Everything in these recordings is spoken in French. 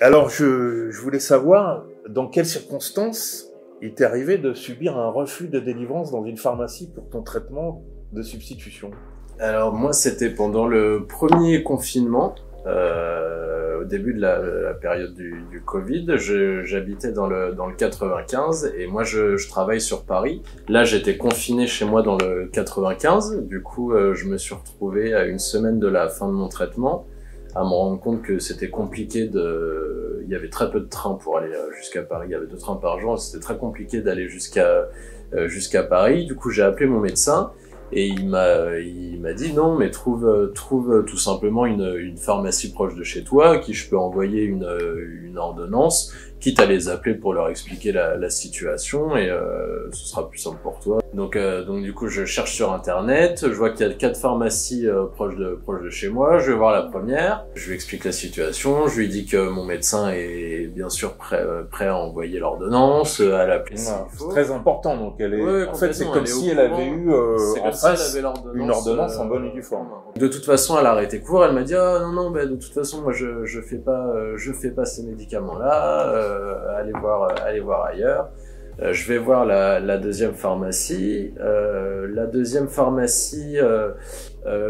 Alors, je voulais savoir dans quelles circonstances il t'est arrivé de subir un refus de délivrance dans une pharmacie pour ton traitement de substitution. Alors moi, c'était pendant le premier confinement, au début de la période du Covid. J'habitais dans le 95 et moi je travaille sur Paris. Là, j'étais confiné chez moi dans le 95. Du coup, je me suis retrouvé à une semaine de la fin de mon traitement à me rendre compte que c'était compliqué il y avait très peu de trains pour aller jusqu'à Paris. Il y avait 2 trains par jour. C'était très compliqué d'aller jusqu'à Paris. Du coup, j'ai appelé mon médecin. Et il m'a dit non, mais trouve tout simplement une pharmacie proche de chez toi, qui je peux envoyer une ordonnance, quitte à les appeler pour leur expliquer la situation, et ce sera plus simple pour toi. Donc du coup, je cherche sur internet, je vois qu'il y a 4 pharmacies proches de chez moi. Je vais voir la première, je lui explique la situation, je lui dis que mon médecin est bien sûr prêt à envoyer l'ordonnance, à l'appeler s'il faut. C'est très important, donc elle est. Ouais, en fait, c'est comme si elle avait eu en face une ordonnance en bonne et due forme. De toute façon, elle a arrêté court. Elle m'a dit ah non, bah de toute façon moi je fais pas ces médicaments-là. Allez voir ailleurs. Je vais voir la deuxième pharmacie. La deuxième pharmacie,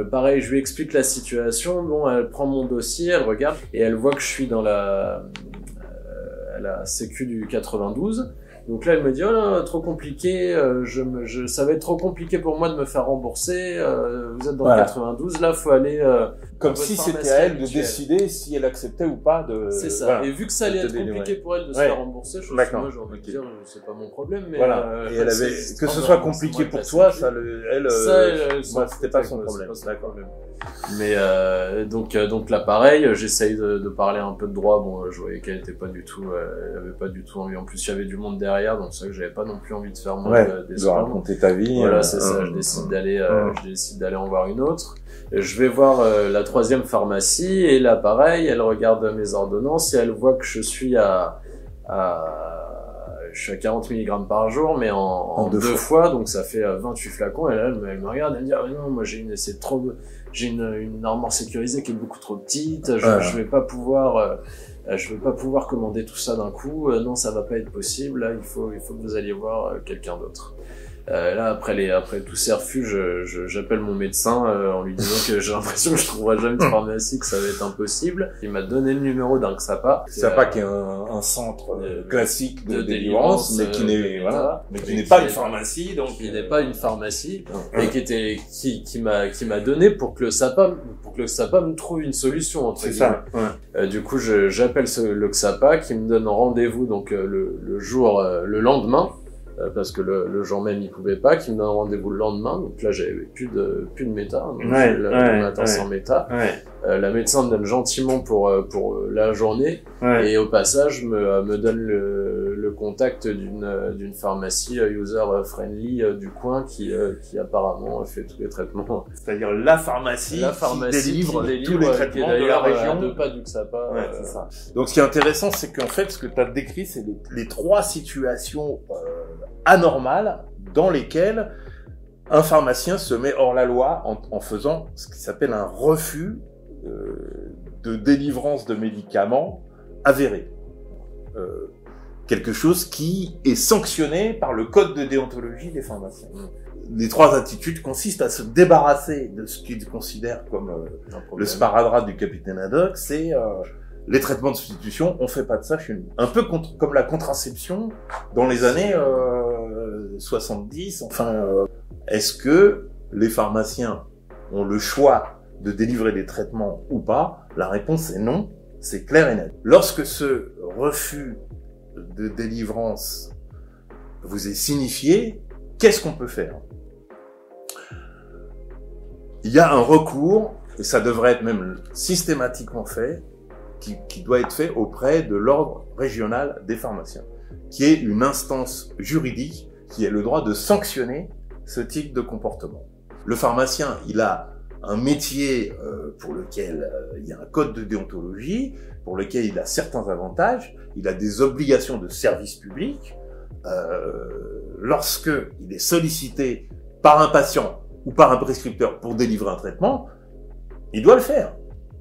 pareil, je lui explique la situation. Bon, elle prend mon dossier, elle regarde et elle voit que je suis dans la sécu du 92. Donc là, elle me dit, oh là, trop compliqué, ça va être trop compliqué pour moi de me faire rembourser, vous êtes dans le 92, là, faut aller, comme si c'était à elle de décider si elle acceptait ou pas de... C'est ça. Voilà. Et vu que ça allait être compliqué pour elle de se faire rembourser, je suis moi, j'ai envie de dire, c'est pas mon problème, mais... Voilà. Et elle avait, que ce soit compliqué pour toi, c'était pas son problème. D'accord. Mais donc là pareil, j'essaye de parler un peu de droit. Bon, je voyais qu'elle était pas du tout, elle avait pas du tout envie. En plus, il y avait du monde derrière, donc c'est vrai que j'avais pas non plus envie de faire de raconter ta vie. Voilà, c'est ça. Je décide d'aller en voir une autre. Je vais voir la troisième pharmacie et là pareil, elle regarde mes ordonnances et elle voit que je suis à 40 mg par jour, mais en 2 fois, donc ça fait 28 flacons. Et là, elle me regarde, elle me dit, ah non, moi j'ai une armoire sécurisée qui est beaucoup trop petite, je vais pas pouvoir commander tout ça d'un coup, non, ça va pas être possible, là, il faut que vous alliez voir quelqu'un d'autre. Là, après tous ces refus, j'appelle mon médecin en lui disant que j'ai l'impression que je trouverai jamais de pharmacie, que ça va être impossible. Il m'a donné le numéro d'un XAPA. XAPA qui est un centre classique de délivrance, mais qui n'est pas une pharmacie, donc qui n'est pas une pharmacie, et qui m'a donné pour que le XAPA me trouve une solution, entre guillemets. Ça. Du coup, j'appelle le XAPA qui me donne rendez-vous donc le lendemain. Parce que le jour même il pouvait pas, qu'il me donne rendez-vous le lendemain, donc là j'avais plus de méta, donc on attend sans méta. La médecin me donne gentiment pour la journée, et au passage me donne le contact d'une pharmacie user friendly du coin qui apparemment fait tous les traitements. C'est-à-dire la pharmacie qui délivre tous les traitements de la région. De pas du XAPA. C'est ça. Donc ce qui est intéressant, c'est qu'en fait ce que tu as décrit, c'est les 3 situations anormales dans lesquelles un pharmacien se met hors la loi en faisant ce qui s'appelle un refus de délivrance de médicaments avéré. Quelque chose qui est sanctionné par le code de déontologie des pharmaciens. Les 3 attitudes consistent à se débarrasser de ce qu'ils considèrent comme le sparadrap du capitaine Haddock, c'est les traitements de substitution, on fait pas de ça chez nous. Un peu comme la contraception dans les années 70. Enfin, est-ce que les pharmaciens ont le choix de délivrer des traitements ou pas? La réponse est non, c'est clair et net. Lorsque ce refus de délivrance vous est signifié, qu'est-ce qu'on peut faire? Il y a un recours, et ça devrait être même systématiquement fait, qui doit être fait auprès de l'ordre régional des pharmaciens, qui est une instance juridique qui a le droit de sanctionner ce type de comportement. Le pharmacien, il a un métier pour lequel il y a un code de déontologie, pour lequel il a certains avantages, il a des obligations de service public. Lorsque il est sollicité par un patient ou par un prescripteur pour délivrer un traitement, il doit le faire.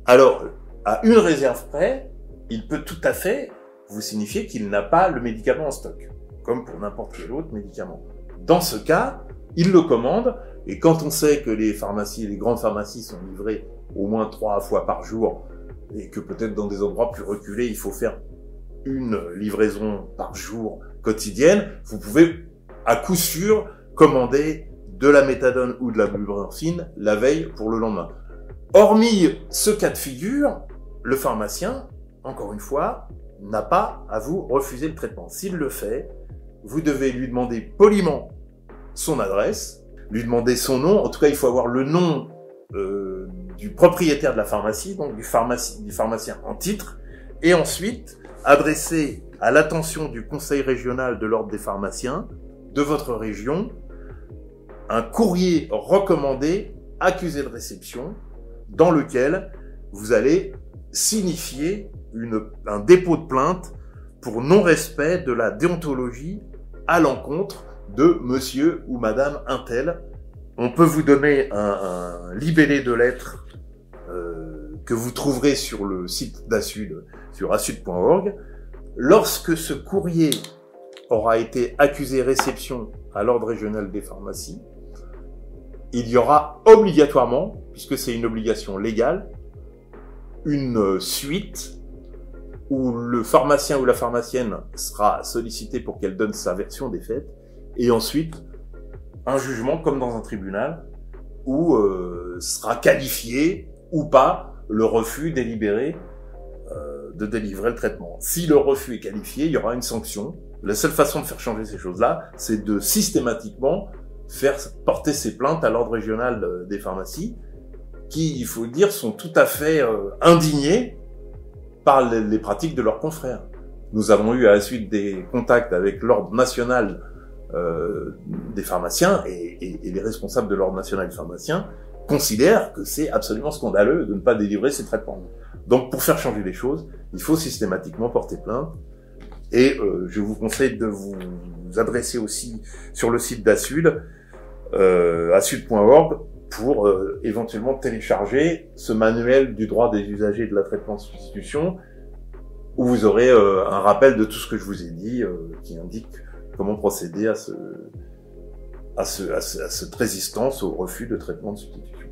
Alors, à une réserve près, il peut tout à fait vous signifier qu'il n'a pas le médicament en stock, comme pour n'importe quel autre médicament. Dans ce cas, il le commande, et quand on sait que les pharmacies, les grandes pharmacies sont livrées au moins 3 fois par jour, et que peut-être dans des endroits plus reculés, il faut faire une livraison par jour quotidienne, vous pouvez à coup sûr commander de la méthadone ou de la buprenorphine la veille pour le lendemain. Hormis ce cas de figure, le pharmacien, encore une fois, n'a pas à vous refuser le traitement. S'il le fait, vous devez lui demander poliment son adresse, lui demander son nom. En tout cas, il faut avoir le nom du propriétaire de la pharmacie, donc du pharmacien en titre, et ensuite adresser à l'attention du conseil régional de l'ordre des pharmaciens de votre région un courrier recommandé accusé de réception dans lequel vous allez signifier un dépôt de plainte pour non-respect de la déontologie à l'encontre de monsieur ou madame untel. On peut vous donner un libellé de lettres que vous trouverez sur le site d'Assud, sur assud.org. Lorsque ce courrier aura été accusé réception à l'ordre régional des pharmacies, il y aura obligatoirement, puisque c'est une obligation légale, une suite où le pharmacien ou la pharmacienne sera sollicité pour qu'elle donne sa version des faits, et ensuite un jugement comme dans un tribunal où sera qualifié ou pas le refus délibéré de délivrer le traitement. Si le refus est qualifié, il y aura une sanction. La seule façon de faire changer ces choses-là, c'est de systématiquement faire porter ces plaintes à l'ordre régional des pharmacies, qui, il faut le dire, sont tout à fait indignés par les pratiques de leurs confrères. Nous avons eu à la suite des contacts avec l'ordre national des pharmaciens, et les responsables de l'ordre national des pharmaciens considèrent que c'est absolument scandaleux de ne pas délivrer ces traitements. Donc, pour faire changer les choses, il faut systématiquement porter plainte. Et je vous conseille de vous adresser aussi sur le site d'Assud, assud.org, pour éventuellement télécharger ce manuel du droit des usagers de la traitement de substitution, où vous aurez un rappel de tout ce que je vous ai dit, qui indique comment procéder à cette résistance au refus de traitement de substitution.